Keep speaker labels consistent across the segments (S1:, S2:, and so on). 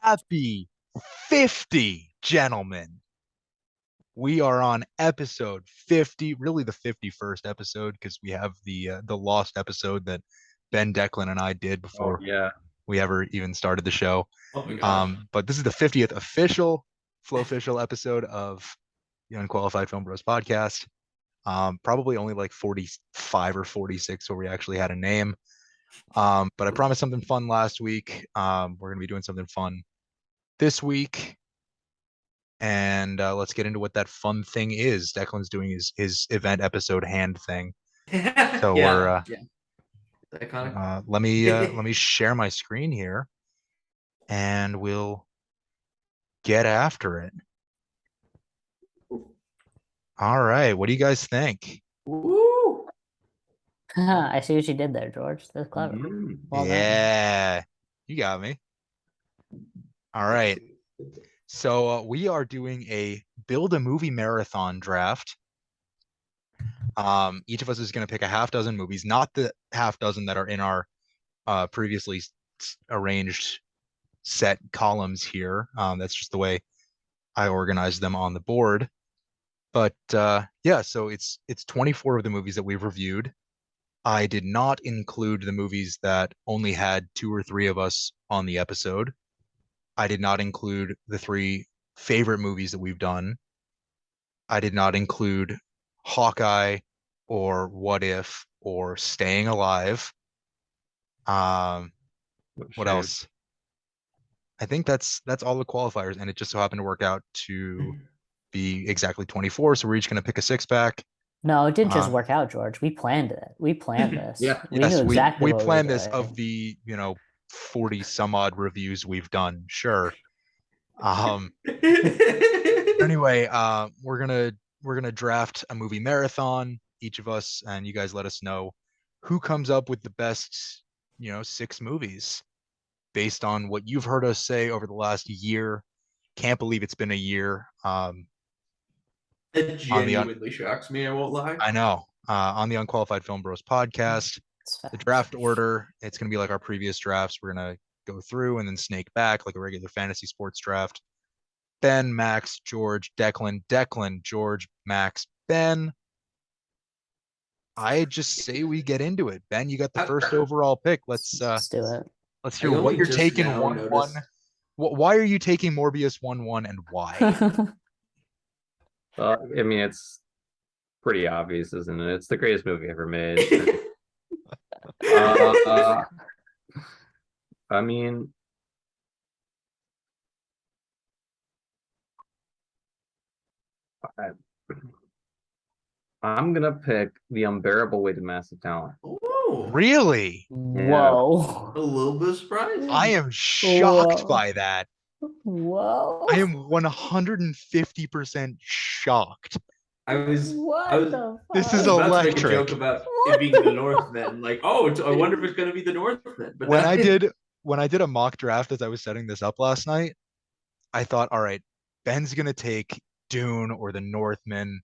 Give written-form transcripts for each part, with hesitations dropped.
S1: Happy 50, gentlemen. We are on episode 50, really the 51st episode, because we have the lost episode that Ben, Deqlin, and I did
S2: Oh
S1: before
S2: yeah.
S1: we ever even started the show.
S3: Oh my gosh.
S1: But this is the 50th official Flowficial episode of the Unqualified Filmbros podcast. Probably only like 45 or 46 where we actually had a name. But I promised something fun last week. We're gonna be doing something fun this week, and let's get into what that fun thing is. Declan's doing his event episode hand thing. So
S3: Yeah. Yeah. Iconic.
S1: let me share my screen here, and we'll get after it. All right, what do you guys think?
S3: Woo!
S4: I see what you did there, George. That's clever. Well done.
S1: Yeah, you got me. All right. So we are doing a build a movie marathon draft. Each of us is going to pick a half dozen movies, not the half dozen that are in our previously arranged set columns here. That's just the way I organized them on the board. But yeah, so it's 24 of the movies that we've reviewed. I did not include the movies that only had 2 or 3 of us on the episode. I did not include the 3 favorite movies that we've done. I did not include Hawkeye or What If or Staying Alive. What else? I think that's all the qualifiers, and it just so happened to work out to be exactly 24. So we're each going to pick a 6-pack.
S4: No, it didn't just work out, George. We planned it. We planned this.
S3: Yeah.
S4: We
S1: Yes,
S4: knew exactly
S1: we
S4: what
S1: planned
S4: we were
S1: this
S4: doing.
S1: of the 40 some odd reviews we've done. Sure. Anyway, we're gonna draft a movie marathon, each of us, and you guys let us know who comes up with the best 6 movies based on what you've heard us say over the last year. Can't believe it's been a year.
S3: It genuinely shocks me, I won't lie.
S1: I know. On the Unqualified Film Bros podcast, the draft order, it's going to be like our previous drafts. We're going to go through and then snake back like a regular fantasy sports draft. Ben, Max, George, Declan, George, Max, Ben. I just say we get into it. Ben, you got the first overall pick. Let's
S4: do it.
S1: Let's hear what you're taking 1-1. Why are you taking Morbius 1-1 and why?
S2: I mean, it's pretty obvious, isn't it? It's the greatest movie ever made. I mean, I'm gonna pick The Unbearable Weight of Massive Talent.
S3: Ooh.
S1: Really?
S4: Whoa.
S3: A little bit surprised.
S1: I am shocked by that.
S4: Whoa.
S1: I am 150% shocked.
S3: This
S1: is
S3: about to make a
S1: electric.
S3: joke about it being the Northman. Like, I wonder if it's going to be the Northman. But
S1: when I did a mock draft as I was setting this up last night, I thought, all right, Ben's gonna take Dune or the Northman,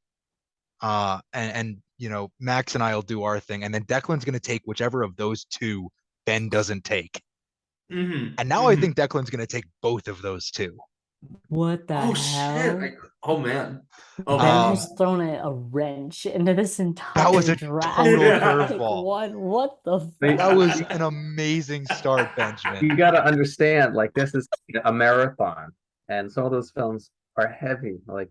S1: and Max and I'll do our thing, and then Declan's gonna take whichever of those 2 Ben doesn't take. And now I think Declan's gonna take both of those 2.
S4: What the hell?
S3: Shit. Man.
S4: Ben has thrown a wrench into this entire
S1: That was a
S4: draft.
S1: total curveball.
S4: What the fuck?
S1: That was an amazing start, Benjamin.
S2: You got to understand, like, this is a marathon, and some of those films are heavy. Like,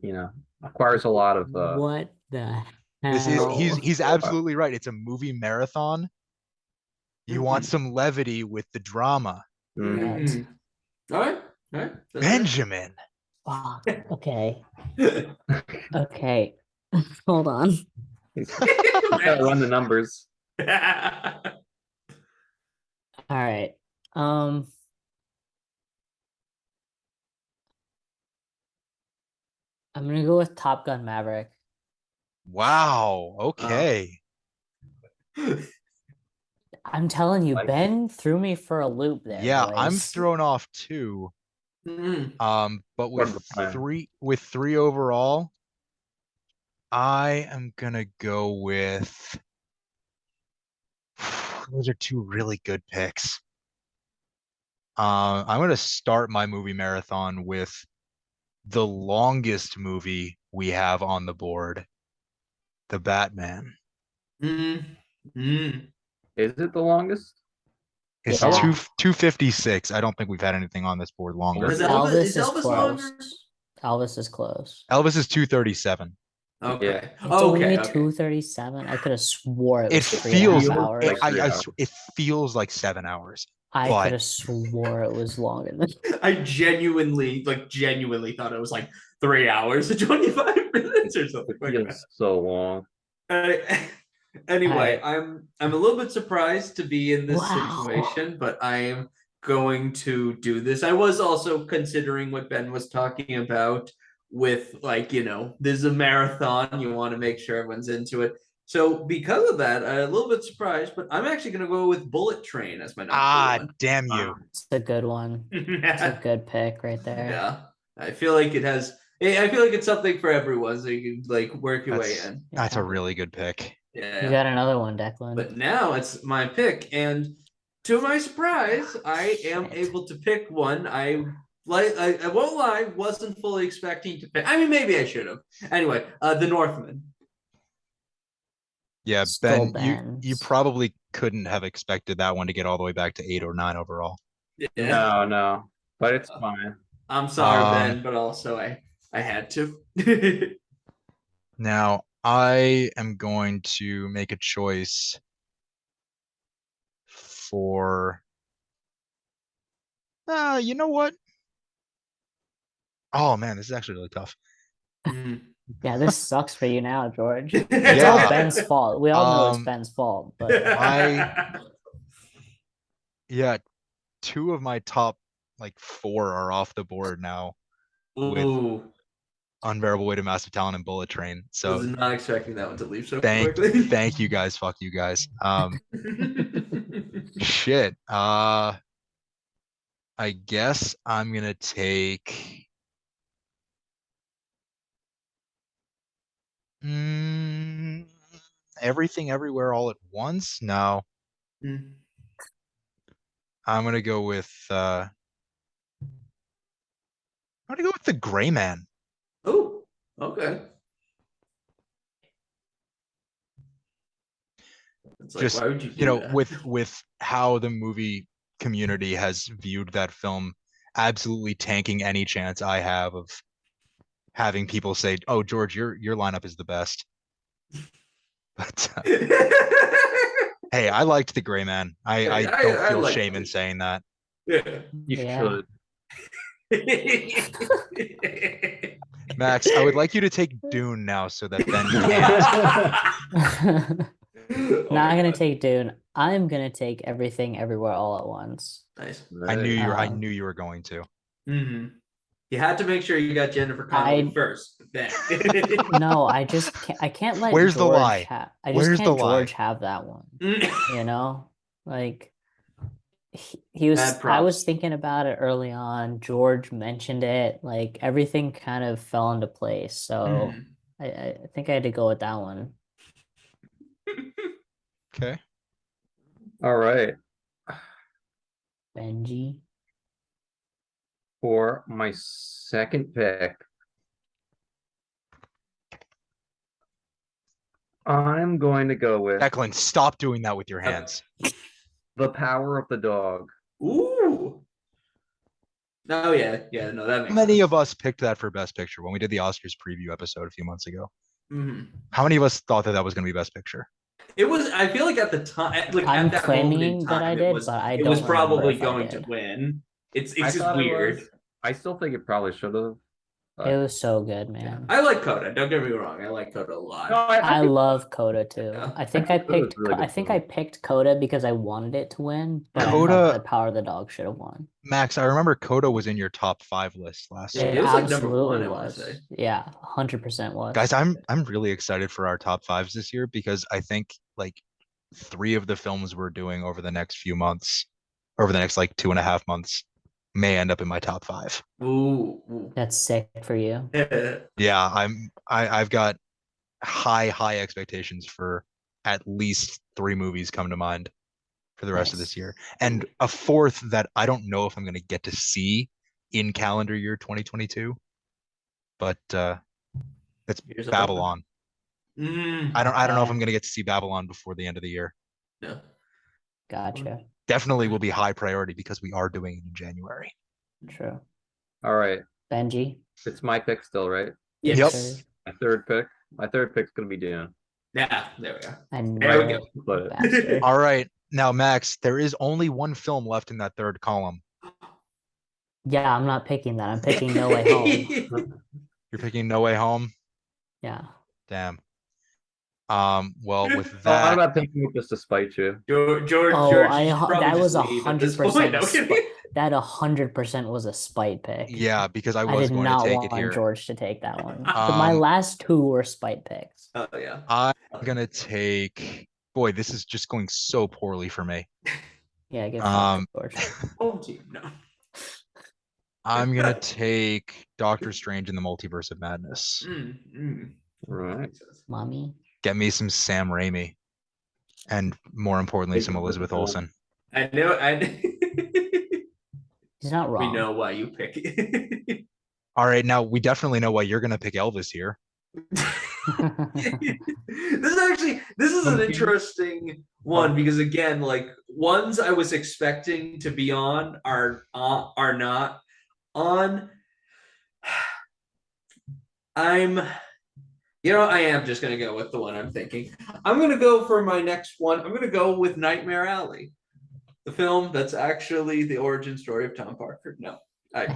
S2: requires a lot of.
S4: What the hell?
S1: He's absolutely right. It's a movie marathon. You want some levity with the drama.
S4: Right.
S3: All right.
S1: Benjamin.
S4: Fuck. Okay. Okay. Hold on.
S2: Gotta run the numbers.
S4: All right. I'm gonna go with Top Gun Maverick.
S1: Wow. Okay.
S4: I'm telling you, Ben threw me for a loop there.
S1: Yeah,
S4: boys.
S1: I'm thrown off too. But with 3 overall, I am gonna go with. Those are 2 really good picks. I'm gonna start my movie marathon with the longest movie we have on the board, The Batman.
S3: Mm, mm.
S2: Is it the longest?
S1: It's
S4: Yeah.
S1: 256. I don't think we've had anything on this board longer.
S3: Is
S4: Elvis is
S3: Elvis
S4: close.
S3: longer?
S4: Elvis is close.
S1: Elvis is 237.
S3: Okay.
S4: It's
S3: Okay.
S4: only 2:37. I could have swore it
S1: It
S4: was 3.5
S1: feels
S4: hours.
S2: like 3 hours.
S1: it feels like 7 hours.
S4: I could
S1: but
S4: have swore it was longer than.
S3: I genuinely thought it was like 3 hours and 25 minutes or something
S2: It
S3: like that.
S2: feels so long.
S3: Anyway, I'm a little bit surprised to be in this
S4: Wow.
S3: situation, but I am going to do this. I was also considering what Ben was talking about with this is a marathon. You want to make sure everyone's into it. So because of that, I'm a little bit surprised, but I'm actually going to go with Bullet Train as my number one.
S1: damn you.
S4: It's a good one. It's a good pick right there.
S3: Yeah, I feel like it has. I feel like it's something for everyone, so you can work your way in.
S1: That's
S4: Yeah.
S1: a really good pick.
S3: Yeah.
S4: You got another one, Deqlin.
S3: But now it's my pick, and to my surprise, I am able to pick one. I won't lie, wasn't fully expecting to pick. I mean, maybe I should have. Anyway, The Northman.
S1: Yeah,
S4: Still
S1: you probably couldn't have expected that one to get all the way back to 8 or 9 overall.
S3: Yeah.
S2: No, but it's fine.
S3: I'm sorry, Ben, but also I had to.
S1: Now, I am going to make a choice for you know what? Oh man, this is actually really tough.
S4: Yeah, this sucks for you now, George. It's
S1: Yeah.
S4: all Ben's fault. We all know it's Ben's fault, but
S1: Yeah, two of my top like 4 are off the board now.
S3: Ooh,
S1: Unbearable Weight of Massive Talent and Bullet Train. So
S3: was not expecting that one to leave so quickly.
S1: thank you guys. Fuck you guys. Shit. I guess I'm gonna take Everything Everywhere All at Once. No.
S3: Mm.
S1: I'm gonna go with The Gray Man.
S3: Oh, okay. It's like,
S1: Just
S3: why would you do that?
S1: with how the movie community has viewed that film, absolutely tanking any chance I have of having people say, "Oh, George, your lineup is the best." But hey, I liked The Gray Man. I don't feel shame in saying that.
S3: Yeah.
S2: You should.
S1: Max, I would like you to take Dune now so that Ben can't.
S4: Not gonna take Dune. I'm gonna take Everything Everywhere All at Once.
S3: Nice.
S1: I knew you were going to.
S3: Mm-hmm. You had to make sure you got Jennifer Connelly first. Then.
S4: No, I can't let
S1: Where's the
S4: George
S1: lie?
S4: I just
S1: Where's
S4: can't
S1: the lie?
S4: George have that one. You know? Like he was
S3: Bad
S4: I was
S3: props.
S4: thinking about it early on. George mentioned it, like everything kind of fell into place. So I think I had to go with that one.
S1: Okay.
S2: All right.
S4: Benji.
S2: For my second pick, I'm going to go with
S1: Deqlin, stop doing that with your hands.
S2: The Power of the Dog.
S3: Ooh. Oh yeah, no, that makes
S1: How many
S3: sense.
S1: of us picked that for Best Picture when we did the Oscars preview episode a few months ago?
S3: Mm-hmm.
S1: How many of us thought that was going to be Best Picture?
S3: It was. I feel like at the time, like
S4: I'm
S3: at that moment in
S4: claiming that
S3: time,
S4: I did, but I
S3: it was
S4: don't remember
S3: probably
S4: if I
S3: going to
S4: did.
S3: win. It's
S2: I
S3: just
S2: thought it
S3: weird.
S2: was. I still think it probably should have.
S4: It was so good, man.
S3: I like Coda. Don't get me wrong. I like Coda a lot.
S2: No,
S4: I love Coda too.
S3: Yeah.
S4: I think I
S2: Coda was
S4: picked
S2: really good
S4: I think
S2: too.
S4: I picked Coda because I wanted it to win, but I
S1: Coda-
S4: thought The Power of the Dog should have won.
S1: Max, I remember Coda was in your top 5 list last
S3: Yeah,
S1: year.
S3: it was like number
S4: absolutely
S3: 1, I wanna
S4: was.
S3: say.
S4: Yeah, 100% was.
S1: Guys, I'm really excited for our top 5s this year because I think like 3 of the films we're doing over the next few months, over the next like 2.5 months, may end up in my top 5.
S3: Ooh.
S4: That's sick for you.
S1: Yeah, I've got high expectations for at least 3 movies come to mind. for the rest of
S4: Nice.
S1: this year. And a fourth that I don't know if I'm going to get to see in calendar year 2022, but it's
S3: Here's a
S1: Babylon.
S3: Mm,
S1: I don't know if I'm
S4: Okay.
S1: going to get to see Babylon before the end of the year.
S3: no.
S4: Gotcha.
S1: Definitely will be high priority because we are doing it in January.
S4: True.
S2: All right,
S4: Benji.
S2: it's my pick still, right?
S3: Yes.
S1: Yep.
S4: Sir.
S2: My third pick. My third pick's gonna be Dune.
S3: Yeah, there we go.
S4: I
S3: There we
S4: knew
S3: go.
S4: it,
S2: But
S4: bastard.
S1: All right. Now, Max, there is only one film left in that third column.
S4: Yeah, I'm not picking that. I'm picking No Way Home.
S1: You're picking No Way Home?
S4: Yeah.
S1: Damn. Well, with
S2: I'm
S1: that,
S2: not picking it just to spite you.
S3: George,
S4: Oh,
S3: you should probably
S4: that was
S3: just leave at this point.
S4: 100%
S3: No
S4: a
S3: kidding.
S4: spite. That 100% was a spite pick.
S1: yeah, because I
S4: I
S1: was
S4: did
S1: going to
S4: not
S1: take it
S4: want
S1: here.
S4: George to take that one. But my last two were spite picks.
S3: Oh yeah.
S1: I'm gonna take. Boy, this is just going so poorly for me.
S4: Yeah, get fucked, George.
S3: Home team. No.
S1: I'm gonna take Doctor Strange in the Multiverse of Madness.
S2: Right.
S4: Mommy.
S1: Get me some Sam Raimi, and more importantly, some Elizabeth Olsen.
S3: I know.
S4: He's not
S3: We
S4: wrong.
S3: know why you pick it.
S1: All right, now we definitely know why you're gonna pick Elvis here.
S3: This is an interesting one because again, like ones I was expecting to be on are not on. I am just gonna go with the one I'm thinking. I'm gonna go for my next one. I'm gonna go with Nightmare Alley, the film that's actually the origin story of Tom Parker. No, I'm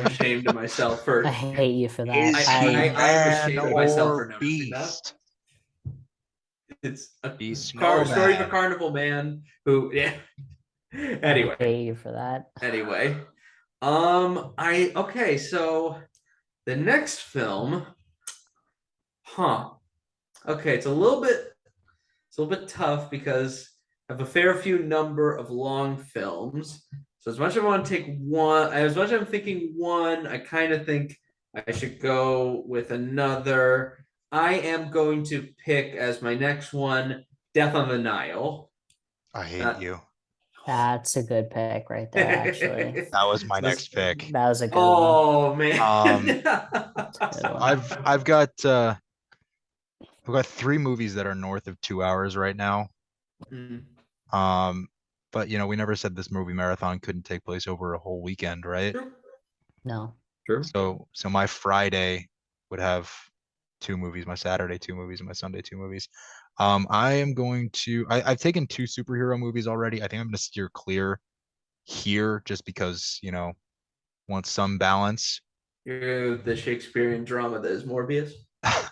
S3: ashamed of myself for.
S4: I hate you for that.
S1: Is he
S3: I'm ashamed of myself for
S1: or
S3: noticing that.
S1: beast?
S3: It's a
S1: Beast
S3: story of a
S1: Snowman.
S3: carnival man who, yeah. Anyway,
S4: I hate you for that.
S3: anyway, okay. So the next film, okay, it's a little bit tough because I have a fair few number of long films. So as much as I want to take one, as much as I'm thinking one, I kind of think I should go with another. I am going to pick as my next one Death on the Nile.
S1: I hate you.
S4: That's a good pick right there, actually.
S1: That was my next pick.
S4: That was a good one.
S3: Oh man.
S1: I've got 3 movies that are north of 2 hours right now. But we never said this movie marathon couldn't take place over a whole weekend, right?
S4: No.
S2: True.
S1: So my Friday would have 2 movies, my Saturday 2 movies, and my Sunday 2 movies. I've taken 2 superhero movies already. I think I'm gonna steer clear here just because, want some balance.
S3: The Shakespearean drama that is Morbius.
S1: I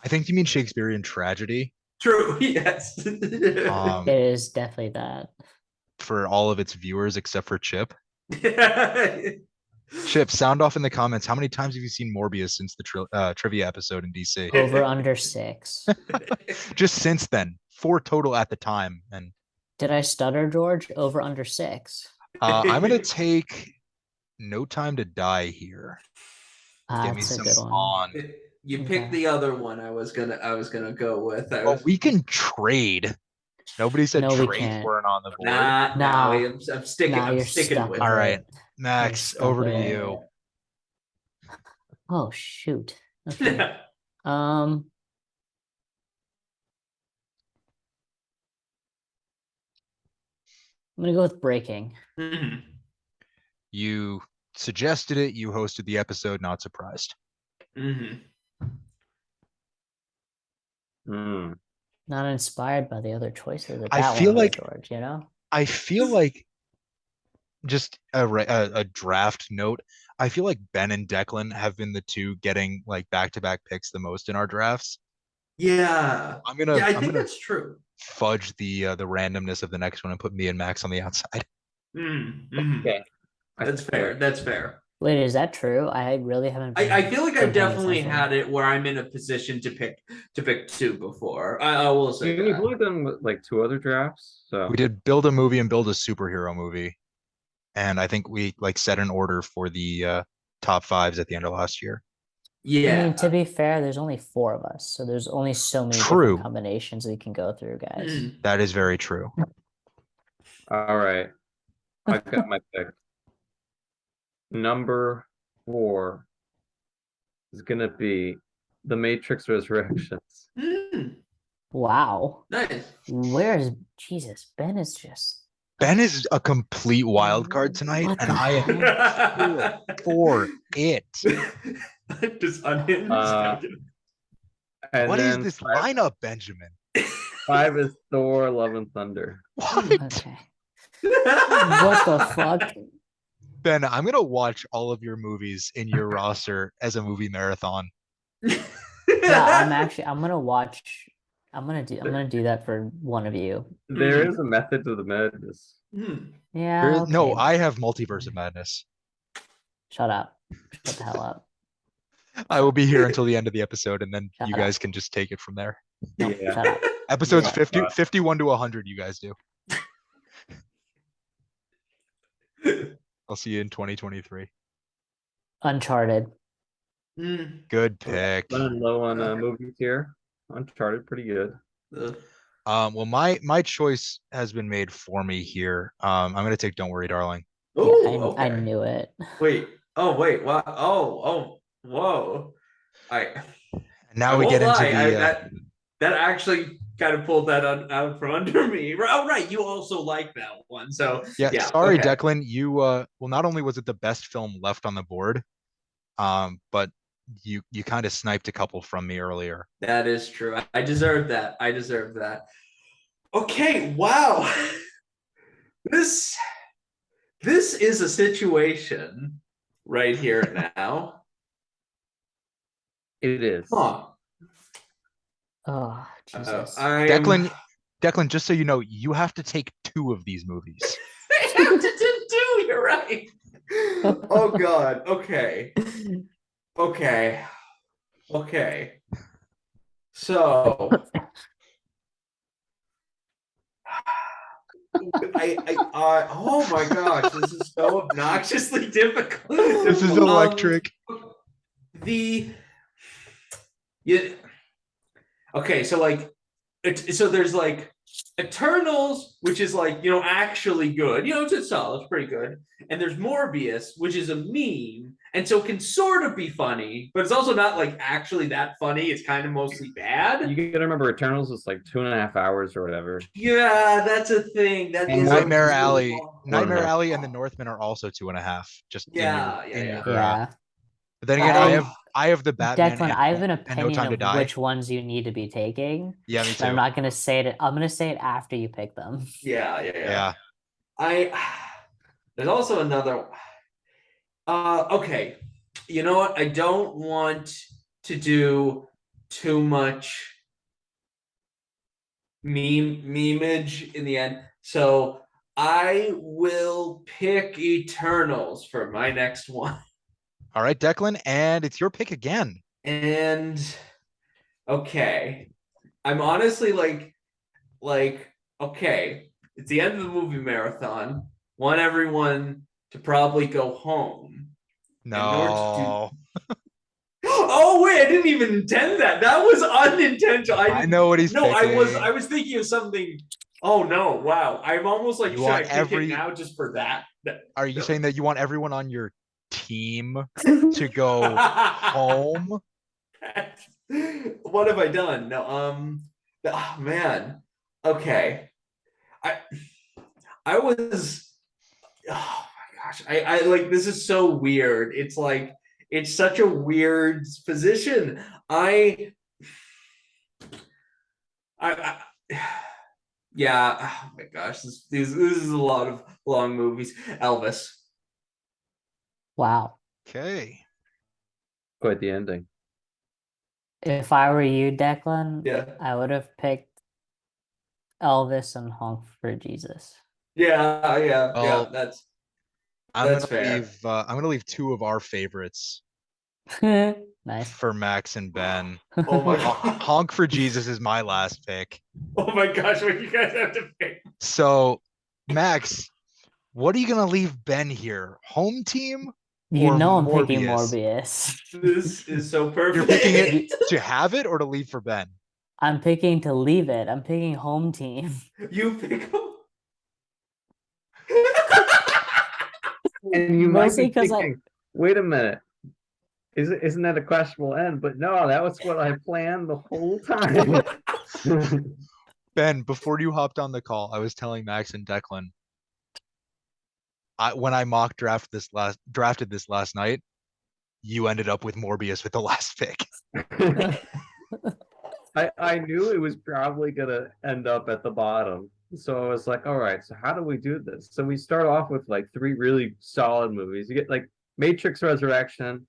S1: think you mean Shakespearean tragedy.
S3: True, yes.
S4: It is definitely that.
S1: For all of its viewers except for Chip. Chip, sound off in the comments. How many times have you seen Morbius since the trivia episode in DC?
S4: Over under 6.
S1: Just since then, 4 total at the time. And
S4: Did I stutter, George? Over under 6.
S1: I'm gonna take No Time to Die here. Give me
S4: That's a
S1: some
S4: good one.
S1: on.
S3: You picked the other one I was gonna go with.
S1: Well, we can trade. Nobody said
S4: No, we
S1: trades
S4: can't.
S1: weren't on the board.
S3: Nah, I'm sticking.
S4: Nah,
S3: I'm
S4: you're
S3: sticking
S4: stuck
S3: with.
S1: All
S4: with
S1: right,
S4: it.
S1: Max,
S4: You're
S1: over
S4: stuck
S1: to
S4: with
S1: you.
S4: it. Oh shoot. Okay. I'm gonna go with Breaking.
S3: Mhm.
S1: You suggested it. You hosted the episode. Not surprised.
S3: Mhm.
S4: Not inspired by the other choices of
S1: I
S4: that
S1: feel
S4: one,
S1: like-
S4: George, you know?
S1: I feel like just a draft note. I feel like Ben and Deqlin have been the two getting like back-to-back picks the most in our drafts.
S3: Yeah.
S1: I'm gonna
S3: Yeah, I
S1: I'm
S3: think
S1: gonna
S3: that's true.
S1: fudge the randomness of the next one and put me and Max on the outside.
S2: Okay.
S3: That's fair. That's fair.
S4: Wait, is that true? I really haven't
S3: I feel like
S4: been
S3: I've
S4: paying
S3: definitely
S4: attention.
S3: had it where I'm in a position to pick 2 before. I will say
S2: You've
S3: that.
S2: only done like 2 other drafts, so
S1: We did build a movie and build a superhero movie. And I think we like set an order for the top 5s at the end of last year.
S3: Yeah.
S4: I mean, to be fair, there's only 4 of us, so there's only so many
S1: True.
S4: different combinations we can go through, guys.
S3: Mm.
S1: That is very true.
S2: All right. I've got my pick. Number 4 is gonna be The Matrix Resurrections.
S3: Mm.
S4: Wow.
S3: Nice.
S4: Where is Jesus? Ben is just
S1: Ben is a complete wild card tonight,
S4: What
S1: and
S4: the
S1: I am
S4: heck?
S1: here for it.
S3: Just unhinged.
S2: Uh, And
S1: What is
S2: then
S1: this lineup, Benjamin?
S2: 5 is Thor: Love and Thunder.
S1: What?
S4: Okay. What the fuck?
S1: Ben, I'm gonna watch all of your movies in your roster as a movie marathon.
S4: Yeah, I'm gonna do that for one of you.
S2: There is a method to the madness.
S3: Hmm.
S4: Yeah,
S1: No,
S4: okay.
S1: I have Multiverse of Madness.
S4: Shut up. Shut the hell up.
S1: I will be here until the end of the episode, and then
S4: Shut
S1: you
S4: up.
S1: guys can just take it from there.
S4: No,
S2: Yeah.
S4: shut up.
S1: Episodes
S2: Yeah.
S1: 51 to 100, you guys do. I'll see you in 2023.
S4: Uncharted.
S3: Mm.
S1: Good pick.
S2: Running low on movies here. Uncharted, pretty good.
S1: Well, my choice has been made for me here. I'm gonna take Don't Worry, Darling.
S4: Yeah,
S3: Oh,
S4: I
S3: okay.
S4: knew it.
S3: Wait. Oh, wait. Wow. Oh, whoa.
S1: And
S3: I
S1: now we
S3: won't
S1: get into
S3: lie.
S1: the
S3: That actually kind of pulled that out from under me. Oh, right. You also like that one. So
S1: yeah.
S3: yeah.
S1: Sorry,
S3: Okay.
S1: Declan. You well, not only was it the best film left on the board, but you kind of sniped a couple from me earlier.
S3: That is true. I deserve that. I deserve that. Okay. Wow. This is a situation right here and now.
S2: It is.
S3: Huh.
S4: Oh, Jesus.
S1: Declan, just so you know, you have to take 2 of these movies.
S3: I have to do. You're right. Oh God. Okay. So oh my gosh, this is so obnoxiously difficult.
S1: This is electric.
S3: Okay, so like so there's like Eternals, which is like, actually good. It's solid, it's pretty good. And there's Morbius, which is a meme, and so it can sort of be funny, but it's also not like actually that funny. It's kind of mostly bad.
S2: You gotta remember, Eternals is like 2.5 hours or whatever.
S3: Yeah, that's a thing. That
S2: And
S3: is
S1: Nightmare
S3: a
S1: Alley,
S3: long-
S1: Nightmare Alley, and The Northman are also 2.5. Just
S3: Yeah,
S1: in your
S4: Yeah.
S1: But then again, I have the Batman
S4: Declan, I have an
S1: and No
S4: opinion
S1: Time to
S4: of
S1: Die.
S4: which ones you need to be taking.
S1: Yeah, me
S4: But
S1: too.
S4: I'm not gonna say it. I'm gonna say it after you pick them.
S3: Yeah. There's also another. Okay. You know what? I don't want to do too much memeage in the end, so I will pick Eternals for my next one.
S1: All right, Declan, and it's your pick again.
S3: And okay, I'm honestly like, okay, it's the end of the movie marathon. Want everyone to probably go home.
S1: No.
S3: Oh wait, I didn't even intend that. That was unintentional.
S1: I know what he's
S3: No, I
S1: picking.
S3: was thinking of something. Oh no, wow. I'm almost like,
S1: You
S3: should I
S1: want
S3: pick it now just for that?
S1: Are you saying that you want everyone on your team to go home?
S3: What have I done? No, oh man. Okay. I was, oh my gosh. I like, this is so weird. It's like, it's such a weird position. Yeah, oh my gosh, this is a lot of long movies. Elvis.
S4: Wow.
S1: Okay.
S2: Quite the ending.
S4: If I were you, Declan,
S3: Yeah.
S4: I would have picked Elvis and Honk for Jesus.
S3: Yeah,
S1: Well,
S3: that's
S1: I'm
S3: That's
S1: gonna
S3: fair.
S1: leave. I'm gonna leave 2 of our favorites
S4: Nice.
S1: for Max and Ben.
S3: Oh my
S1: Hon-
S3: god.
S1: Honk for Jesus is my last pick.
S3: Oh my gosh, what you guys have to pick.
S1: So, Max, what are you gonna leave Ben here? Home team
S4: You
S1: or
S4: know I'm picking
S1: Morbius?
S4: Morbius.
S3: This is so perfect.
S1: You're picking it to have it or to leave for Ben?
S4: I'm picking to leave it. I'm picking home team.
S3: You pick.
S2: And you might
S4: Mostly
S2: be
S4: because
S2: thinking, wait a minute, isn't that a questionable end? But no, that was what I planned the whole time.
S1: Ben, before you hopped on the call, I was telling Max and Declan, when I drafted this last night, you ended up with Morbius with the last pick.
S2: I knew it was probably gonna end up at the bottom. So I was like, all right, so how do we do this? So we start off with like three really solid movies. You get like Matrix Resurrection,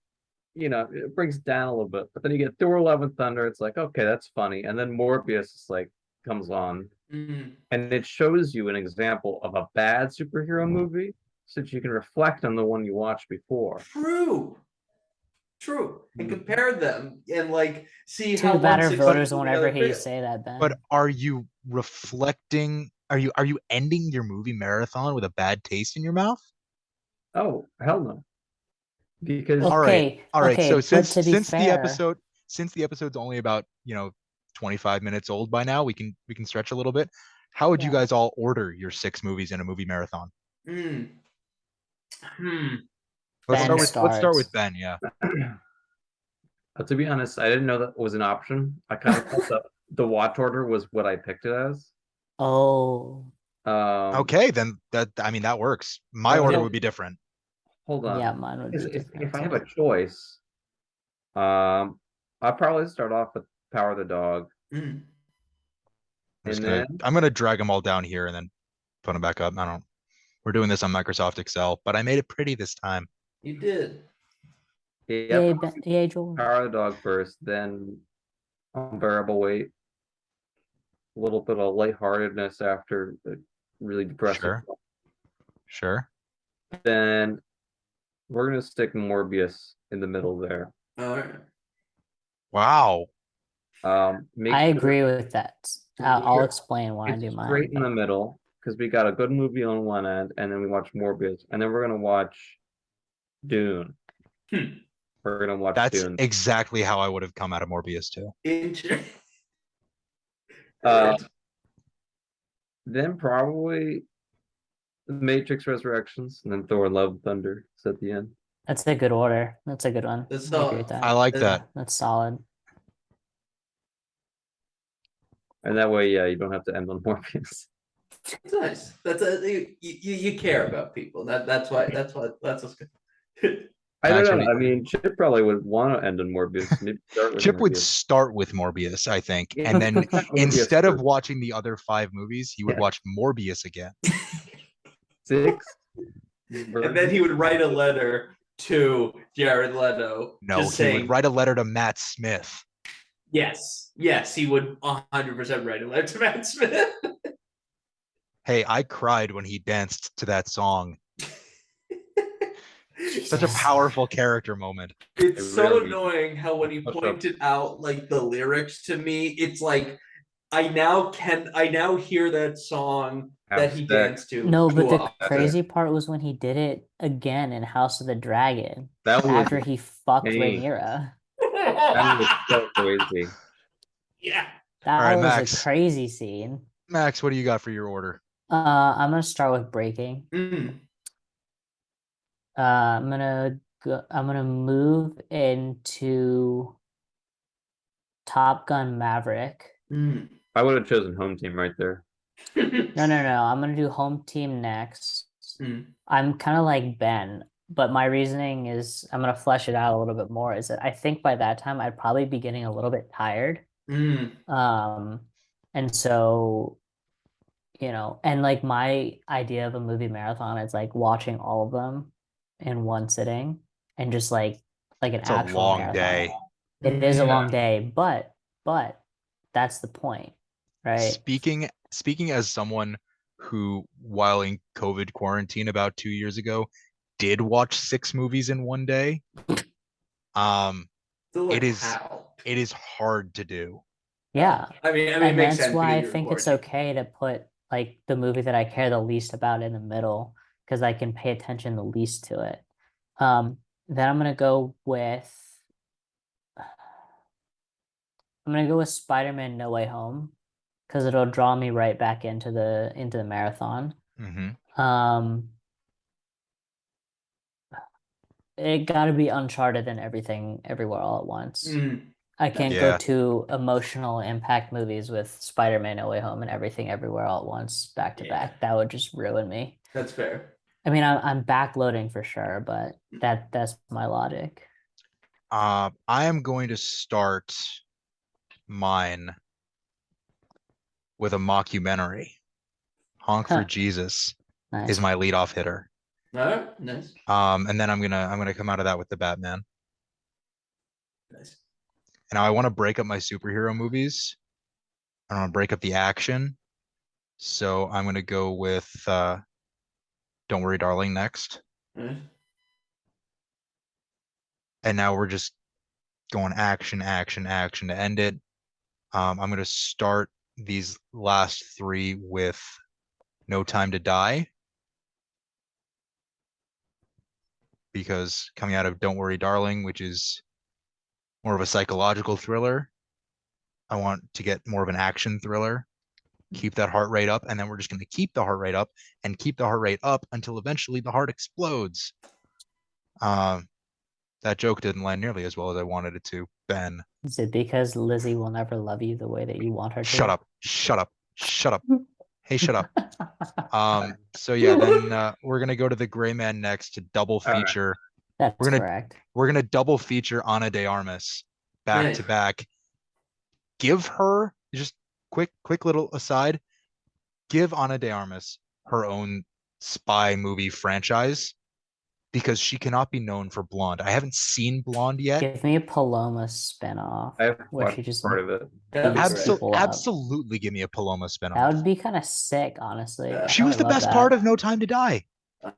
S2: it brings it down a little bit, but then you get Thor Love and Thunder. It's like, okay, that's funny. And then Morbius is like comes on and it shows you an example of a bad superhero movie so that you can reflect on the one you watched before.
S3: True. And compare them and like see
S4: Two
S3: how
S4: better
S3: one
S4: voters
S3: succeeds and the
S4: whenever
S3: other
S4: hear you
S3: fails.
S4: say that, Ben.
S1: But are you reflecting? Are you ending your movie marathon with a bad taste in your mouth?
S2: Oh, hell no. Because
S1: All right.
S4: Okay,
S1: So
S4: but to be
S1: since
S4: fair,
S1: the episode's only about 25 minutes old by now, we can stretch a little bit. How would you
S4: yeah.
S1: guys all order your 6 movies in a movie marathon?
S3: Mm. Hmm.
S4: Ben
S1: Let's start
S4: starts.
S1: with Ben. Yeah.
S2: to be honest, I didn't know that was an option. I kind of thought the watch order was what I picked it as.
S4: Oh,
S1: Okay, then that works. My
S2: Oh,
S1: order
S2: yeah.
S1: would be different.
S2: Hold on.
S4: yeah, mine would be
S2: If
S4: different
S2: I have a
S4: too.
S2: choice, I'll probably start off with Power of the Dog,
S3: Mm.
S2: and then
S1: I'm gonna drag them all down here and then put them back up. We're doing this on Microsoft Excel, but I made it pretty this time.
S3: You did.
S2: yeah,
S4: Yay, George.
S2: Power of the Dog first, then Unbearable Weight, a little bit of lightheartedness after the really depressive.
S1: Sure.
S2: Then we're gonna stick Morbius in the middle there.
S3: All right.
S1: Wow.
S2: Make
S4: I
S2: sure
S4: agree with that. I'll explain why I
S2: it's
S4: do mine.
S2: straight in the middle because we got a good movie on one end, and then we watch Morbius, and then we're gonna watch Dune. We're gonna watch
S1: That's
S2: Dune.
S1: exactly how I would have come out of Morbius too.
S2: Then probably Matrix Resurrections, and then Thor: Love and Thunder is at the end.
S4: That's a good order. That's a good one.
S3: That's
S4: I agree with that.
S1: I like that.
S4: That's solid.
S2: And that way, yeah, you don't have to end on Morbius.
S3: It's nice. That's you care about people. That's what's good.
S2: I don't
S1: Actually-
S2: know. I mean, Chip probably would want to end on Morbius. Maybe start with
S1: Chip would
S2: Morbius.
S1: start with Morbius, I think,
S2: Yeah,
S1: and then
S2: Morbius
S1: instead of
S2: first.
S1: watching the other 5 movies, he would
S2: Yeah.
S1: watch Morbius again.
S2: 6.
S3: And then he would write a letter to Jared Leto.
S1: No,
S3: just
S1: he
S3: saying,
S1: would write a letter to Matt Smith.
S3: Yes, he would 100% write a letter to Matt Smith.
S1: Hey, I cried when he danced to that song. Such a powerful character moment.
S3: It's
S2: It
S3: so
S2: really-
S3: annoying how when you
S2: What's up?
S3: pointed out like the lyrics to me, it's like I now hear that song that he
S2: Hashtag.
S3: danced to.
S4: No, but the
S3: to a-
S4: crazy part was when he did it again in House of the Dragon
S2: That was
S4: after he fucked
S2: insane.
S4: Rhaenyra.
S2: That was so crazy.
S3: Yeah.
S4: That
S1: All right,
S4: was
S1: Max.
S4: a crazy scene.
S1: Max, what do you got for your order?
S4: I'm gonna start with Breaking.
S3: Mm.
S4: I'm gonna move into Top Gun Maverick.
S3: Mm.
S2: I would have chosen Home Team right there.
S4: No. I'm gonna do Home Team next.
S3: Mm.
S4: I'm kind of like Ben, but my reasoning is I'm gonna flesh it out a little bit more. Is that I think by that time I'd probably be getting a little bit tired.
S3: Mm.
S4: And so, and like my idea of a movie marathon is like watching all of them in one sitting and just like an
S1: It's a
S4: actual
S1: long
S4: marathon.
S1: day.
S4: It is a
S2: Yeah.
S4: long day, but that's the point, right?
S1: Speaking as someone who, while in COVID quarantine about 2 years ago, did watch 6 movies in one day,
S3: So, like,
S1: it is
S3: how?
S1: it is hard to do.
S4: Yeah.
S3: I mean, it
S4: And
S3: makes
S4: that's
S3: sense
S4: why I
S3: because you're
S4: think it's
S3: quarantined.
S4: okay to put like the movie that I care the least about in the middle because I can pay attention the least to it. Then I'm gonna go with Spider-Man No Way Home because it'll draw me right back into the marathon.
S1: Mm-hmm.
S4: It got to be Uncharted and Everything Everywhere All at Once.
S3: Mm,
S4: I can't
S1: Yeah.
S4: go to emotional impact movies with Spider-Man No Way Home and Everything Everywhere All at Once back to
S3: Yeah.
S4: back. That would just ruin me.
S3: that's fair.
S4: I mean, I'm backloading for sure, but that's my logic.
S1: I am going to start mine with a mockumentary. Honk for Jesus
S4: Nice.
S1: is my leadoff hitter.
S3: All right, nice,
S1: And then I'm gonna come out of that with the Batman.
S3: nice.
S1: And now I want to break up my superhero movies. I want to break up the action. So I'm gonna go with Don't Worry, Darling next.
S3: Nice.
S1: And now we're just going action, action, action to end it. I'm gonna start these last three with No Time to Die. Because coming out of Don't Worry, Darling, which is more of a psychological thriller, I want to get more of an action thriller. Keep that heart rate up, and then we're just going to keep the heart rate up and keep the heart rate up until eventually the heart explodes. That joke didn't land nearly as well as I wanted it to, Ben.
S4: Is it because Lizzie will never love you the way that you want her to?
S1: Shut up. Shut up. Shut up. Hey, shut up. So yeah, then we're gonna go to the Gray Man next to double
S2: All right.
S1: feature.
S4: That's
S1: We're gonna
S4: correct.
S1: we're gonna double feature Ana de Armas back
S3: Nice.
S1: to back. Give her just quick little aside. Give Ana de Armas her own spy movie franchise because she cannot be known for Blonde. I haven't seen Blonde yet.
S4: Give me a Paloma spinoff
S2: I have
S4: where
S2: watched
S4: she just
S2: part of it.
S3: That'd be
S4: beats
S3: great.
S4: people up.
S1: Absolutely give me a Paloma
S4: That
S1: spinoff.
S4: would be kind of sick, honestly.
S3: Yeah.
S1: She was the
S4: love
S1: best
S4: that.
S1: part of No Time to Die.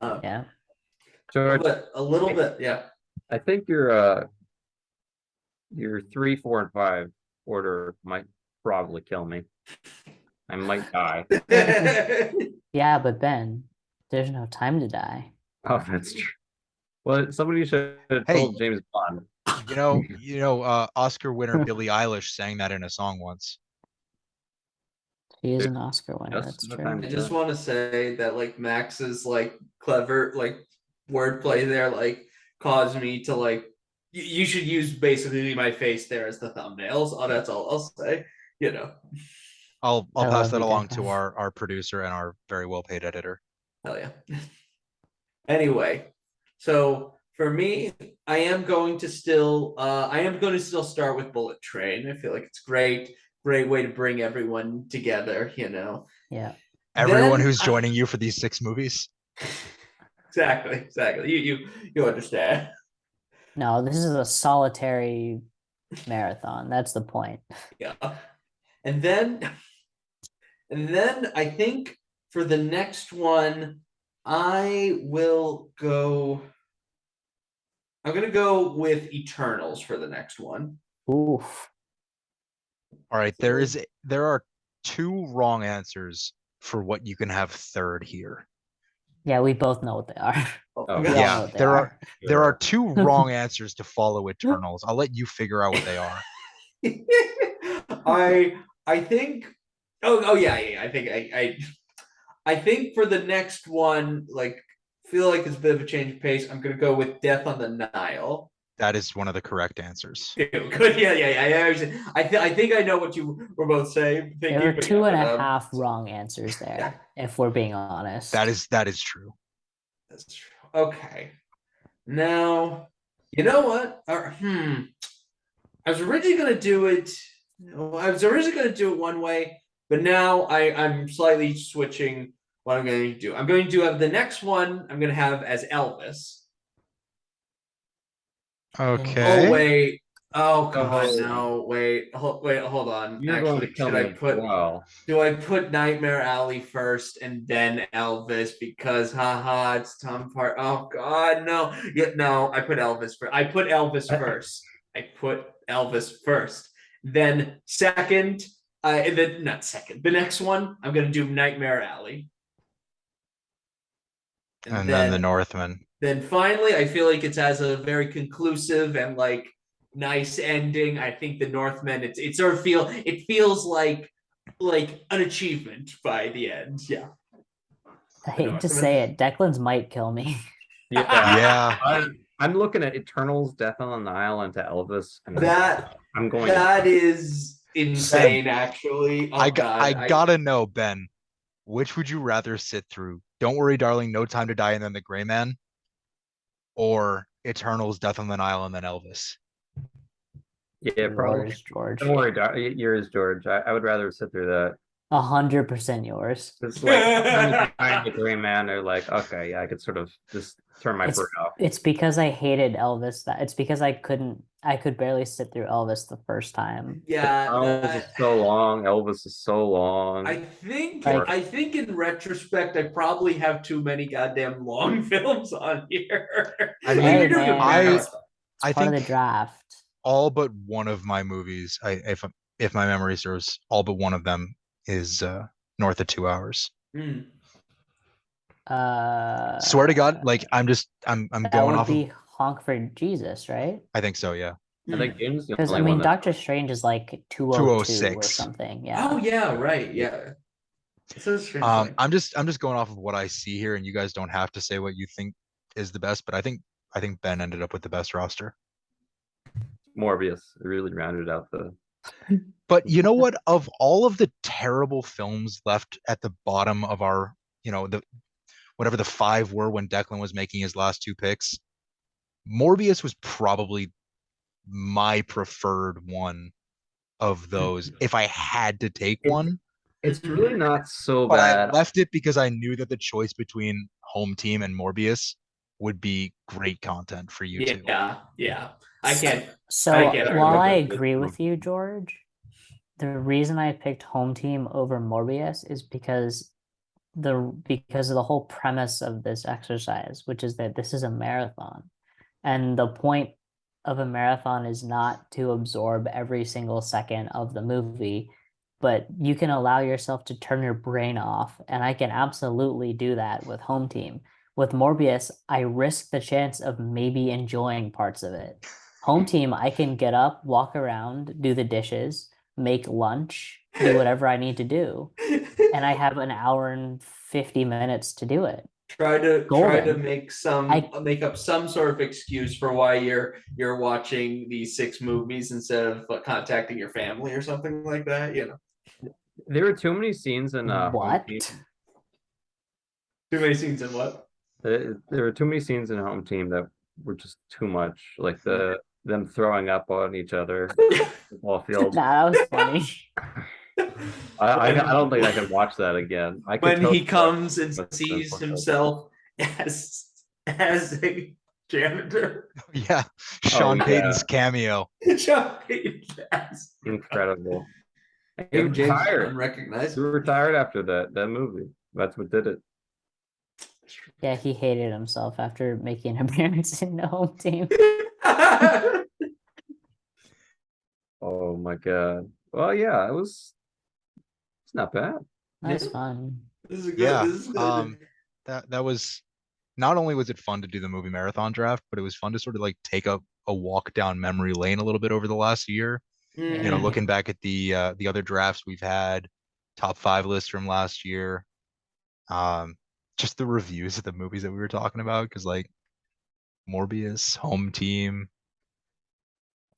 S4: Yeah.
S2: George,
S3: A little bit, yeah.
S2: I think your 3, 4, and 5 order might probably kill me. I might die.
S4: Yeah, but Ben, there's no time to die.
S2: Oh, that's true. Well, somebody should have
S1: Hey.
S2: told James Bond.
S1: Oscar winner Billie Eilish sang that in a song once.
S4: She is
S2: Dude,
S4: an Oscar winner.
S2: just
S4: That's
S2: no
S4: true.
S2: time
S3: I just want to say that like Max's like clever like wordplay there like caused me to like you should use basically my face there as the thumbnails. Oh, that's all I'll say. You know,
S1: I'll
S4: I
S1: pass
S4: love
S1: that
S4: you,
S1: along
S4: Deqlin.
S1: to our producer and our very well paid editor.
S3: hell yeah. Anyway, so for me, I am going to still start with Bullet Train. I feel like it's great way to bring everyone together. You know.
S4: Yeah.
S1: Everyone
S3: Then
S1: who's joining you for these 6 movies.
S3: Exactly. You understand.
S4: No, this is a solitary marathon. That's the point.
S3: Yeah. And then I think for the next one, I'm gonna go with Eternals for the next one.
S4: Oof.
S1: All right, there are 2 wrong answers for what you can have third here.
S4: Yeah, we both know what they are.
S3: Oh,
S2: Oh,
S4: We all
S1: yeah,
S4: know what they
S1: there
S4: are.
S1: There are 2 wrong answers to follow Eternals. I'll let you figure out what they are.
S3: I think yeah. I think for the next one, like feel like it's a bit of a change of pace. I'm gonna go with Death on the Nile.
S1: That is one of the correct answers.
S3: Good, yeah. I think I know what you were both saying.
S4: There were 2.5 wrong answers there, if we're being honest.
S1: That is true.
S3: That's true. Okay. Now, you know what? I was originally gonna do it. I was originally gonna do it one way, but now I'm slightly switching what I'm going to do. I'm going to have the next one. I'm going to have as Elvis.
S1: Okay.
S3: Oh wait. Oh god,
S2: Oh.
S3: no. Wait, hold on.
S2: You're going to
S3: Actually,
S2: kill
S3: should
S2: me
S3: I
S2: as
S3: put
S2: well.
S3: do I put Nightmare Alley first and then Elvis because haha it's Tom Part. Oh god, no. Yeah, no, I put Elvis first. I put Elvis first. I put Elvis first. Then second, then not second. The next one, I'm gonna do Nightmare Alley.
S1: And then the Northman.
S3: then finally, I feel like it has a very conclusive and like nice ending. I think the Northmen, it sort of feels like an achievement by the end. Yeah.
S4: I hate to say it, Declan's might kill me.
S2: Yeah.
S1: Yeah.
S2: I'm looking at Eternals, Death on the Nile, and to Elvis, and I'm going.
S3: That is insane, actually. Oh God,
S1: I gotta know, Ben, which would you rather sit through? Don't Worry, Darling, No Time to Die, and then The Gray Man, or Eternals, Death on the Nile, and then Elvis?
S2: Yeah, probably.
S4: Yours, George.
S2: Don't worry, yours, George. I would rather sit through that.
S4: 100% yours.
S2: It's like I'm the Gray Man. They're like, okay, yeah, I could sort of just turn my brain off.
S4: It's because I hated Elvis. It's because I could barely sit through Elvis the first time.
S3: Yeah,
S2: Elvis is so long. Elvis is so long.
S3: I think in retrospect, I probably have too many goddamn long films on here.
S1: I mean,
S4: Hey, man,
S1: I
S4: it's part of the
S1: think
S4: draft.
S1: all but one of my movies, if my memory serves, all but one of them is north of 2 hours.
S3: Mm.
S1: Swear to God, like I'm
S4: that
S1: going
S4: would
S1: off
S4: be
S1: of.
S4: Honk for Jesus, right?
S1: I think so, yeah.
S2: I think James is the
S4: Because I
S2: only
S4: mean,
S2: one that
S4: Doctor Strange is like 202 or
S1: 206.
S4: something. Yeah.
S3: Oh yeah, right. Yeah. So strange thing.
S1: I'm just going off of what I see here, and you guys don't have to say what you think is the best, but I think Ben ended up with the best roster.
S2: Morbius. It really rounded out the.
S1: But you know what? Of all of the terrible films left at the bottom of our, the whatever the 5 were when Deqlin was making his last 2 picks, Morbius was probably my preferred one of those if I had to take one.
S2: It's really not so
S1: But
S2: bad.
S1: I left it because I knew that the choice between Home Team and Morbius would be great content for you two.
S3: Yeah. I can't.
S4: So
S3: I get it.
S4: while I
S2: Remember
S4: agree
S2: that.
S4: with you, George, the reason I picked Home Team over Morbius is because of the whole premise of this exercise, which is that this is a marathon. And the point of a marathon is not to absorb every single second of the movie, but you can allow yourself to turn your brain off. And I can absolutely do that with Home Team. With Morbius, I risk the chance of maybe enjoying parts of it. Home Team, I can get up, walk around, do the dishes, make lunch, do whatever I need to do. And I have an hour and 50 minutes to do it.
S3: Try to
S4: Golden.
S3: make up some sort of excuse for why you're watching these 6 movies instead of contacting your family or something like that.
S2: There were too many scenes in
S4: What?
S2: Home Team.
S3: Too many scenes in what?
S2: There were too many scenes in Home Team that were just too much. Like them throwing up on each other. Ball field.
S4: Nah, that was funny.
S2: I don't think I could watch that again.
S3: When he comes and sees himself as a janitor.
S1: Yeah, Sean
S2: yeah.
S1: Payton's cameo.
S3: Sean Payton.
S2: Incredible. He
S3: James
S2: retired. He
S3: unrecognizable.
S2: retired after that movie. That's what did it.
S4: Yeah, he hated himself after making an appearance in the Home Team.
S2: Oh my god. Well, yeah, it's not bad.
S4: That's fun.
S3: This is good.
S1: Yeah,
S3: This is good.
S1: that was, not only was it fun to do the movie marathon draft, but it was fun to sort of like take a walk down memory lane a little bit over the last year.
S3: Mhm.
S1: Looking back at the other drafts we've had, top 5 lists from last year, just the reviews of the movies that we were talking about, because like Morbius, Home Team.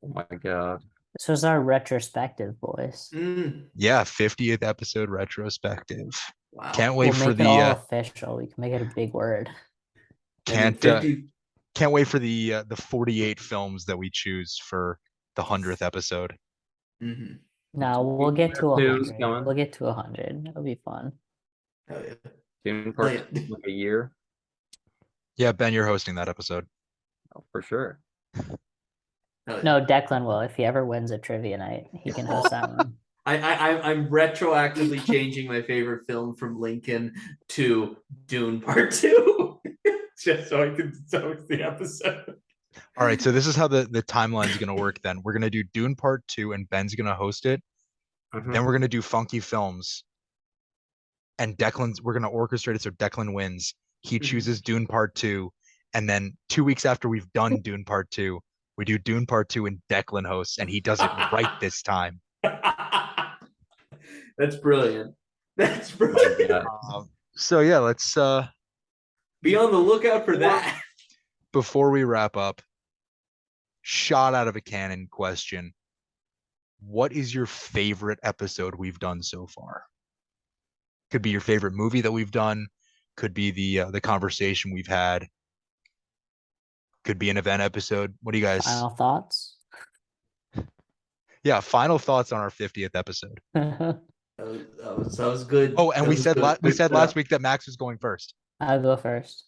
S2: Oh my god.
S4: This was our retrospective, boys.
S3: Mm.
S1: Yeah, 50th episode retrospective.
S3: Wow.
S1: Can't wait
S4: We'll
S1: for
S4: make it all official. We can make it a big word.
S1: can't
S3: 50
S1: can't wait for the 48 films that we choose for the 100th episode.
S3: Mhm.
S4: No, we'll get to
S2: Two's
S4: 100.
S2: coming.
S4: We'll get to 100. It'll be fun.
S3: Hell yeah.
S2: June
S3: Oh,
S2: first,
S3: yeah.
S2: like a year.
S1: Yeah, Ben, you're hosting that episode.
S2: Oh, for sure.
S3: Hell yeah.
S4: No, Declan will. If he ever wins a trivia night, he can host that one.
S3: I'm retroactively changing my favorite film from Lincoln to Dune Part 2. Just so I can host the episode.
S1: All right, so this is how the timeline is going to work then. We're going to do Dune Part 2 and Ben's going to host it.
S2: Mhm.
S1: Then we're going to do Funky Films. And we're going to orchestrate it so Declan wins. He
S3: Mhm.
S1: chooses Dune Part 2 And then 2 weeks after we've done Dune Part 2, we do Dune Part 2 and Deqlin hosts, and he does it right this time.
S3: That's brilliant. That's
S2: My
S3: brilliant.
S2: God.
S1: So yeah, let's
S3: Be on the lookout for that.
S1: before we wrap up, shot out of a cannon question. What is your favorite episode we've done so far? Could be your favorite movie that we've done, could be the conversation we've had, could be an event episode. What do you guys?
S4: Final thoughts?
S1: Yeah, final thoughts on our 50th episode.
S3: That was good.
S1: Oh, and
S3: That
S1: we
S3: was
S1: said
S3: good.
S1: we
S3: Good
S1: said last
S3: stuff.
S1: week that Max was going first.
S4: I'll go first.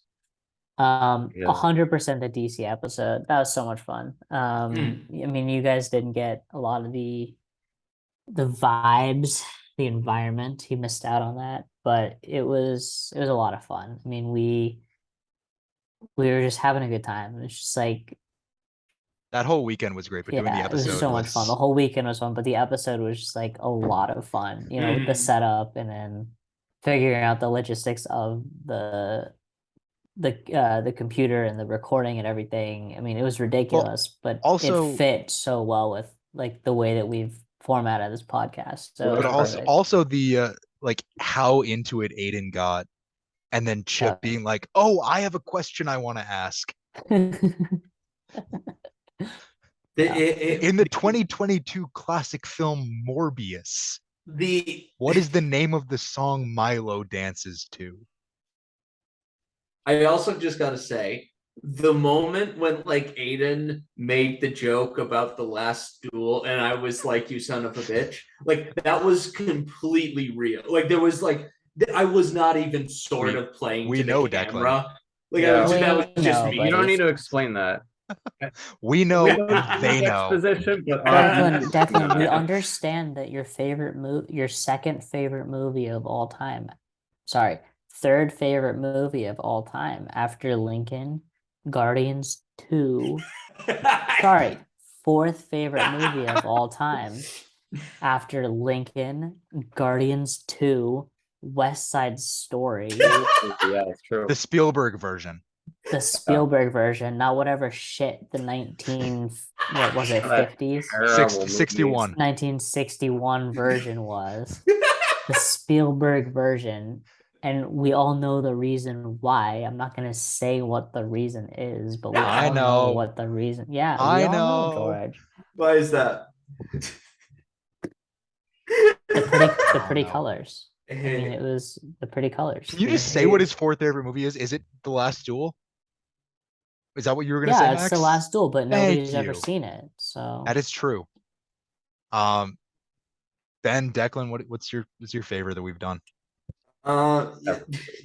S2: Yeah.
S4: 100% the DC episode. That was so much fun. I mean, you guys didn't get a lot of the vibes, the environment. You missed out on that, but it was a lot of fun. I mean, we were just having a good time. It's just like,
S1: That whole weekend was great, but doing the
S4: yeah, it was
S1: episode
S4: so much fun. The whole weekend was fun, but the episode was just like a lot of fun. You know, the setup and then figuring out the logistics of the computer and the recording and everything. I mean, it was ridiculous, but
S1: also-
S4: it fit so well with like the way that we've formatted this podcast. So it
S1: but
S4: was perfect.
S1: also the like how into it Aiden got, and then Chip
S4: Yeah.
S1: being like, "Oh, I have a question I want to ask." In the 2022 classic film Morbius, what is the name of the song Milo dances to?
S3: I also just gotta say, the moment when like Aiden made the joke about the last duel, and I was like, "You son of a bitch!" Like that was completely real. Like there was like I was not even sort of playing
S1: we
S3: to
S1: know,
S3: the
S1: Declan.
S3: camera. Like
S2: Yeah.
S3: that was just
S4: No,
S3: me.
S2: You don't
S4: buddy.
S2: need to explain that.
S1: We know,
S2: We don't
S1: they
S2: need
S1: know.
S2: exposition, but
S4: Declan, we
S2: Yeah.
S4: understand that your second favorite movie of all time, sorry, third favorite movie of all time after Lincoln, Guardians 2, sorry, fourth favorite movie of all time after Lincoln, Guardians 2, West Side Story,
S2: Yeah, it's true.
S1: The Spielberg version.
S4: the Spielberg version, not whatever shit the what was it,
S2: That
S4: 50s?
S2: terrible movie.
S1: 61.
S4: 1961 version was the Spielberg version, and we all know the reason why. I'm not gonna say what the reason is, but we
S1: I
S4: all
S1: know.
S4: what the reason. Yeah, we
S1: I
S4: all know,
S1: know.
S4: George.
S3: Why is that?
S4: The pretty
S1: No.
S4: colors. I mean, it was the pretty colors.
S1: Can you just say what his fourth favorite movie is? Is it The Last Duel? Is that what you were gonna say,
S4: Yeah,
S1: Max?
S4: it's The Last Duel, but nobody's
S1: Thank
S4: ever
S1: you.
S4: seen it. So
S1: That is true. Ben, Declan, what's your favorite that we've done?
S3: Yeah,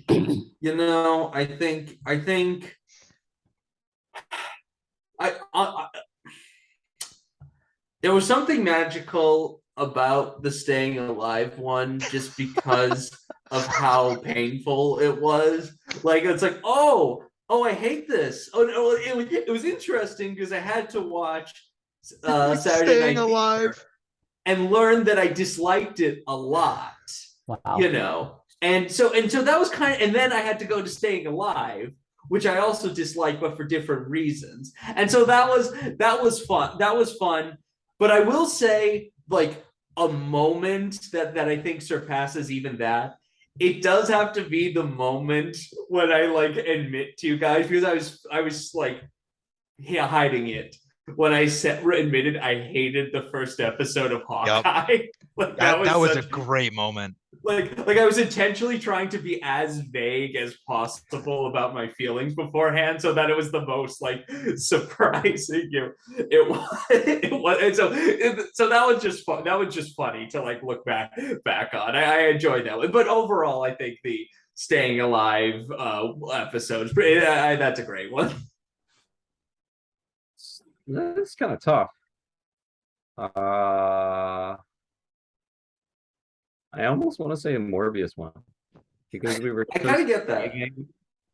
S3: you know, I think I there was something magical about the staying alive one just because of how painful it was. Like it's like, oh, I hate this. Oh no, it was interesting because I had to watch Saturday
S1: Staying
S3: Night
S1: Alive.
S3: Fever and learn that I disliked it a lot.
S4: wow.
S3: You know, and so that was kind of, and then I had to go to Staying Alive, which I also dislike, but for different reasons. And so that was fun. That was fun. But I will say, like a moment that I think surpasses even that. It does have to be the moment when I like admit to you guys, because I was like, yeah, hiding it when I admitted I hated the first episode of Hawkeye.
S1: Yep.
S3: Like
S1: That was a great moment.
S3: Like I was intentionally trying to be as vague as possible about my feelings beforehand, so that it was the most like surprising. It was, and so that was just fun. That was just funny to like look back on. I enjoyed that one, but overall, I think the Staying Alive episodes, that's a great one.
S2: That's kind of tough. I almost want to say a Morbius one because we were.
S3: I kind of get that.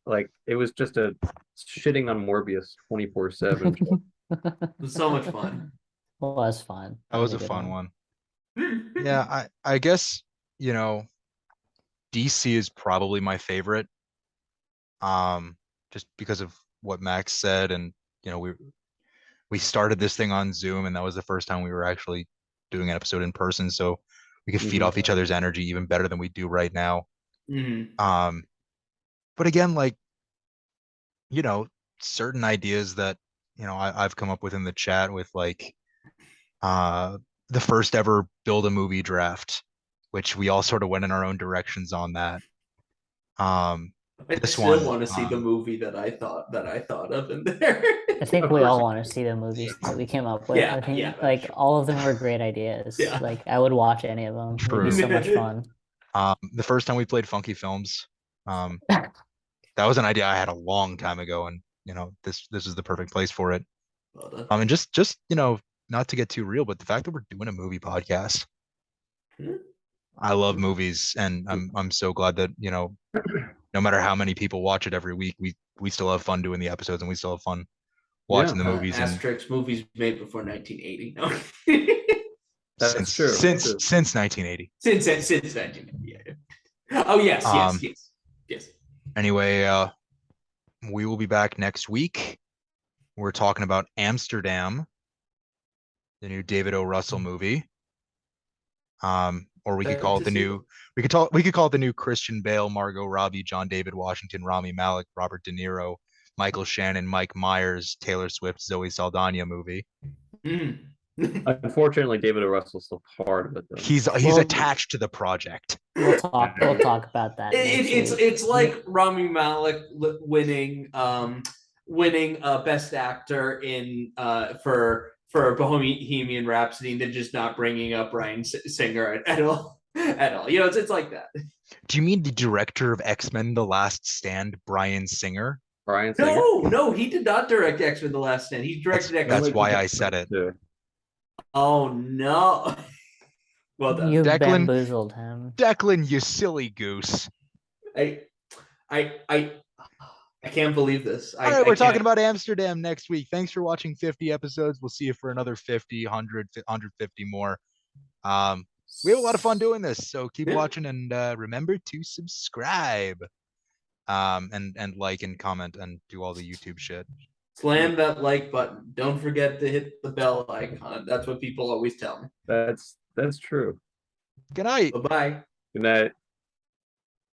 S2: Like it was just a shitting on Morbius 24/7.
S3: It was so much fun.
S4: It was fun.
S1: That was a
S4: good
S1: fun one. Yeah, I guess, DC is probably my favorite. just because of what Max said, and you know, we started this thing on Zoom, and that was the first time we were actually doing an episode in person, so we could feed off each other's energy even better than we do right now. But again, like, you know, certain ideas that, you know, I've come up with in the chat with like the first ever build a movie draft, which we all sort of went in our own directions on that.
S3: I
S1: This
S3: still
S1: one,
S3: want to see the movie that I thought of in there.
S4: I think
S3: Of
S4: we
S3: course
S4: all
S3: it-
S4: want to see the movies that we came up with.
S3: Yeah,
S4: I think
S3: yeah, that's
S4: like
S3: true.
S4: all of them were great ideas.
S3: Yeah.
S4: Like I would watch any of them. It'd be
S1: True.
S4: so much fun.
S1: The first time we played Funky Films, that was an idea I had a long time ago, and you know, this is the perfect place for it.
S3: Well done.
S1: And just you know, not to get too real, but the fact that we're doing a movie podcast, I love movies, and I'm so glad that, you know, no matter how many people watch it every week, we still have fun doing the episodes, and we still have fun watching the movies. And
S3: Asterisk movies made before 1980. No.
S2: That's true.
S1: Since 1980.
S3: Since 1980. Yeah. Oh yes.
S1: Anyway, we will be back next week. We're talking about Amsterdam, the new David O. Russell movie. Or we could call it the new we could call it the new Christian Bale, Margot Robbie, John David Washington, Rami Malek, Robert De Niro, Michael Shannon, Mike Myers, Taylor Swift, Zoe Saldana movie.
S2: Unfortunately, David O. Russell's still part of it, though.
S1: He's attached to the project.
S4: We'll talk about that.
S3: It's like Rami Malek winning Best Actor in for Bohemian Rhapsody, and then just not bringing up Bryan Singer at all. You know, it's like that.
S1: Do you mean the director of X-Men: The Last Stand, Bryan Singer?
S2: Bryan Singer?
S3: No, he did not direct X-Men: The Last Stand. He directed X-Men.
S1: That's why I said it.
S3: Oh no. Well done.
S4: You
S1: Deqlin,
S4: bamboozled him.
S1: Deqlin, you silly goose.
S3: I can't believe this.
S1: All right, we're talking about Amsterdam next week. Thanks for watching 50 episodes. We'll see you for another 50, 100, 150 more. We have a lot of fun doing this, so keep watching, and remember to subscribe, and like and comment and do all the YouTube shit.
S3: Slam that like button. Don't forget to hit the bell icon. That's what people always tell me.
S2: That's true.
S1: Good night.
S3: Bye-bye.
S2: Good night.